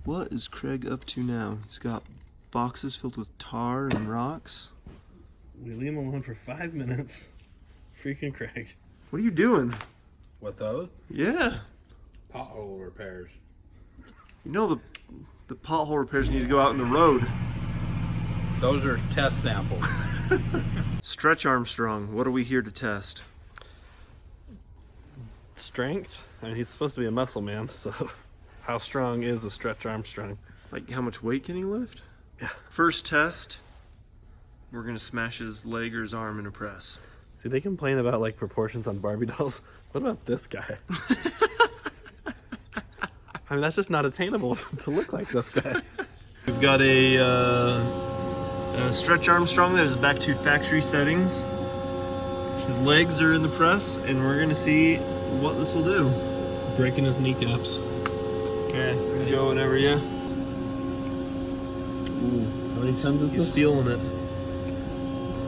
What is Craig up to now? He's got boxes filled with tar and rocks. We leave him alone for 5 minutes. Freaking Craig. What are you doing? With those? Yeah. Pothole repairs. You know the pothole repairs need to go out in the road. Those are test samples. Stretch Armstrong, what are we here to test? Strength? I mean, he's supposed to be a muscle man, so how strong is a Stretch Armstrong? Like, how much weight can he lift? Yeah. First test, we're gonna smash his leg or his arm in a press. See, they complain about like proportions on Barbie dolls. What about this guy? I mean, that's just not attainable to look like this guy. We've got a Stretch Armstrong that is back to factory settings. His legs are in the press, and we're gonna see what this will do. Breaking his kneecaps. Okay, go whenever, yeah. Ooh, how many tons is He's this? feeling it.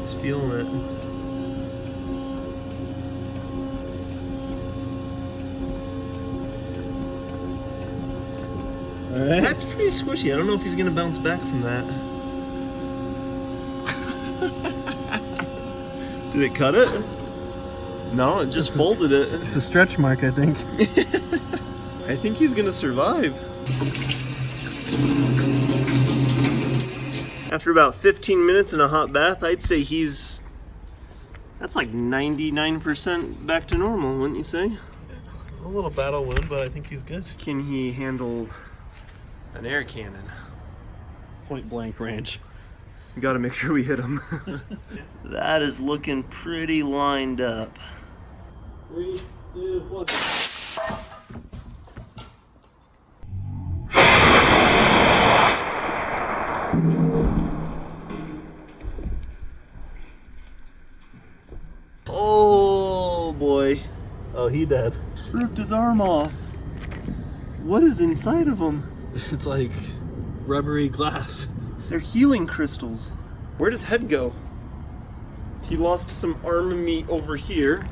He's feeling it. All right. That's pretty squishy. I don't know if he's gonna bounce back from that. Did it cut it? No, it just folded it. It's a stretch mark, I think. I think he's gonna survive. After about 15 minutes in a hot bath, I'd say that's like 99% back to normal, wouldn't you say? A little battle wound, but I think he's good. Can he handle an air cannon? Point blank range. We gotta make sure we hit him. That is looking pretty lined up. 3, 2, 1. Oh boy. Oh, he dead. Ripped his arm off. What is inside of him? It's like rubbery glass. They're healing crystals. Where does head go? He lost some arm meat over here.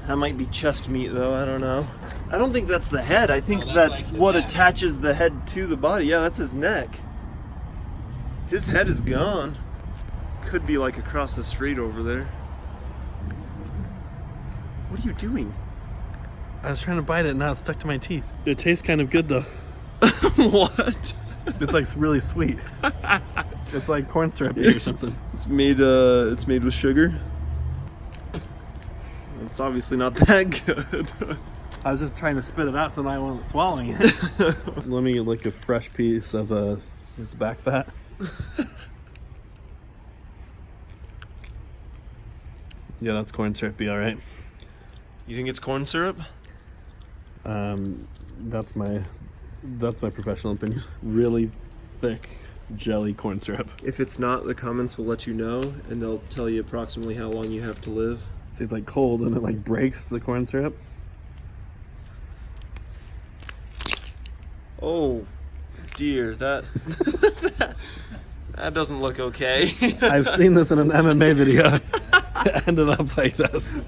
That might be chest meat though, I don't know. I don't think that's the head. I think that's like the what neck. attaches the head to the body. Yeah, that's his neck. His head is gone. Could be like across the street over there. What are you doing? I was trying to bite it and now it's stuck to my teeth. It tastes kind of good though. What? It's like really sweet. It's like corn syrup or something. It's made with sugar. It's obviously not that good. I was just trying to spit it out so now I wasn't swallowing it. Let me lick a fresh piece of its back fat. Yeah, that's corn syrup. Be all right. You think it's corn syrup? That's my professional opinion. Really thick jelly corn syrup. If it's not, the comments will let you know, and they'll tell you approximately how long you have to live. See, it's like cold and it like breaks the corn syrup. Oh, dear, that that doesn't look okay. I've seen this in an MMA video. It ended up like this.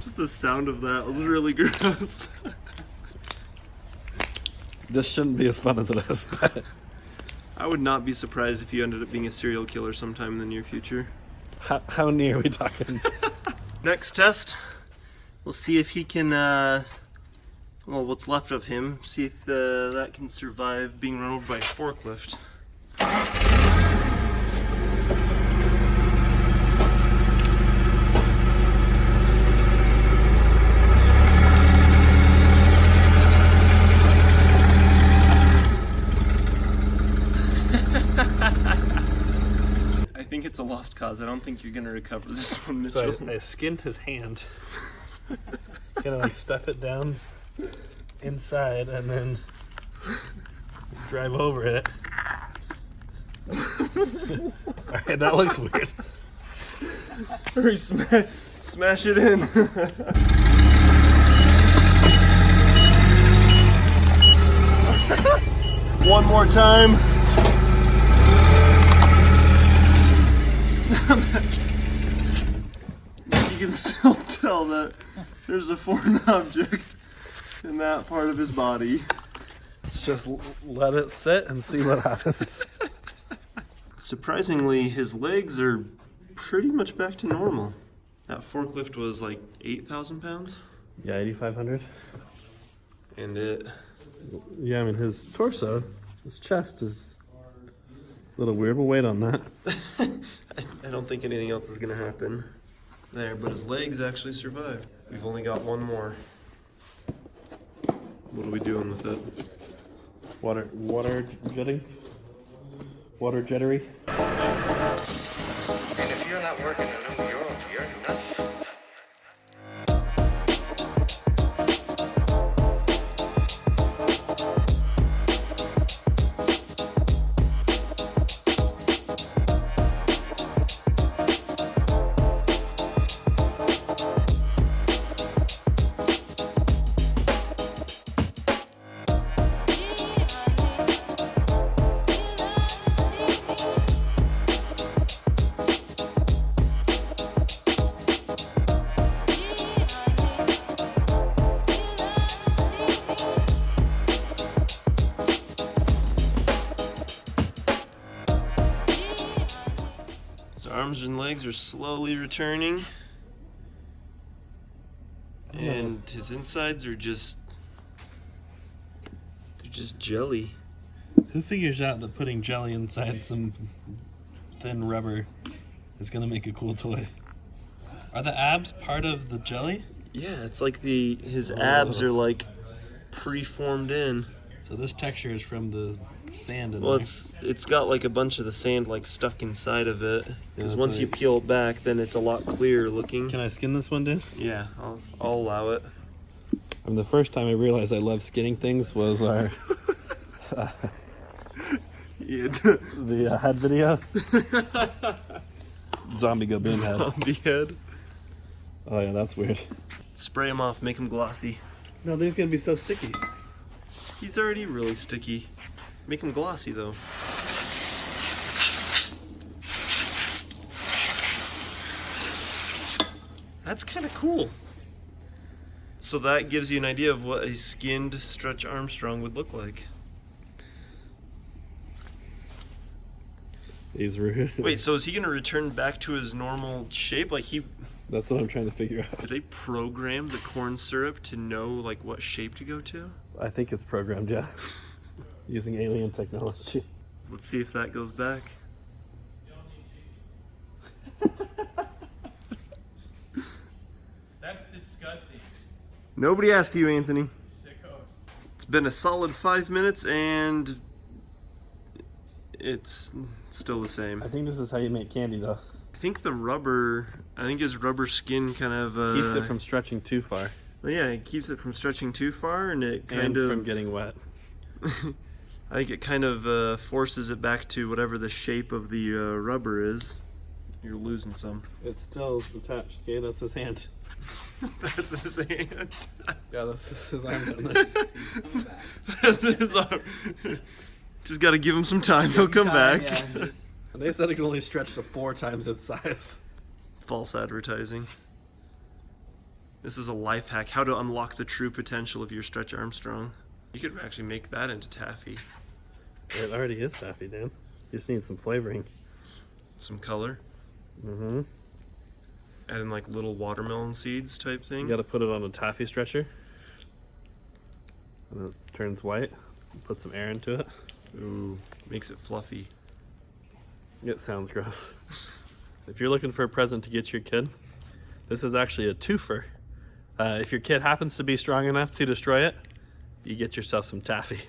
Just the sound of that was really gross. This shouldn't be as fun as it is. But I would not be surprised if you ended up being a serial killer sometime in the near future. how near are we talking? Next test, we'll see if he can, well, what's left of him, see if that can survive being run over by a forklift. I think it's a lost cause. I don't think you're gonna recover this one, Mitchell. So I skinned his hand. Gonna like stuff it down inside and then drive over it. Alright, that looks weird. Hurry, smash it in. One more time. You can still tell that there's a foreign object in that part of his body. Let's just let it sit and see what happens. Surprisingly, his legs are pretty much back to normal. That forklift was like 8,000 pounds. Yeah, 8,500. And it... Yeah, I mean, his torso, his chest is a little weird. We'll wait on that. I don't think anything else is going to happen there, but his legs actually survived. We've only got one more. What are we doing with it? Water jetting? Water jettery? And if you're not working in New York, you're nuts. His arms and legs are slowly returning. And his insides are just... they're just jelly. Who figures out that putting jelly inside some thin rubber is going to make a cool toy? Are the abs part of the jelly? Yeah, it's like his abs are like pre-formed in. So this texture is from the sand in Well, there. it's got like a bunch of the sand like stuck inside of it. Because Yeah, once that's you right. peel it back, then it's a lot clearer looking. Can I skin this one, Dan? Yeah, I'll allow it. The first time I realized I love skinning things was our Yeah, the head video. Zombie go boom head. zombie head. Oh yeah, that's weird. Spray him off, make him glossy. No, then he's gonna be so sticky. He's already really sticky. Make him glossy though. That's kind of cool. So that gives you an idea of what a skinned Stretch Armstrong would look like. He's rude. Wait, so is he gonna return back to his normal shape? Like That's what I'm trying to figure out. did they program the corn syrup to know like what shape to go to? I think it's programmed, yeah. Using alien technology. Let's see if that goes back. That's disgusting. Nobody asked you, Anthony. Sickos. It's been a solid 5 minutes and it's still the same. I think this is how you make candy, though. I think his rubber skin kind of Keeps it from stretching too far. well, yeah, it keeps it from stretching too far, and it And from getting wet. I think it kind of forces it back to whatever the shape of the rubber is. You're losing some. It's still attached. Okay, that's his hand. That's his hand. Yeah, that's his arm down there. That's his arm. Just got to give him some time. He'll come back. They said it can only stretch to 4 times its size. False advertising. This is a life hack. How to unlock the true potential of your Stretch Armstrong. You could actually make that into taffy. It already is taffy, Dan. You just need some flavoring. Some color. Mm-hmm. Add in like little watermelon seeds type thing. You gotta put it on a taffy stretcher. And it turns white. Put some air into it. Ooh, makes it fluffy. It sounds gross. If you're looking for a present to get your kid, this is actually a twofer. If your kid happens to be strong enough to destroy it, you get yourself some taffy.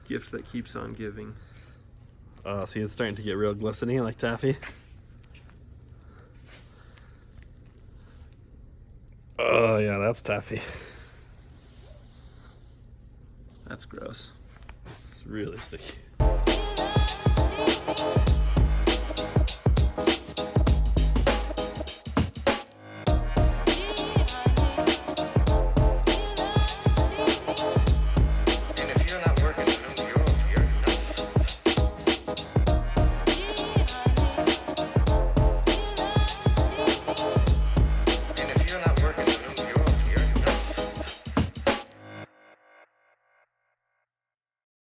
Gift that keeps on giving. Oh, see, it's starting to get real glistening like taffy. Oh, yeah, that's taffy. That's gross. It's really sticky.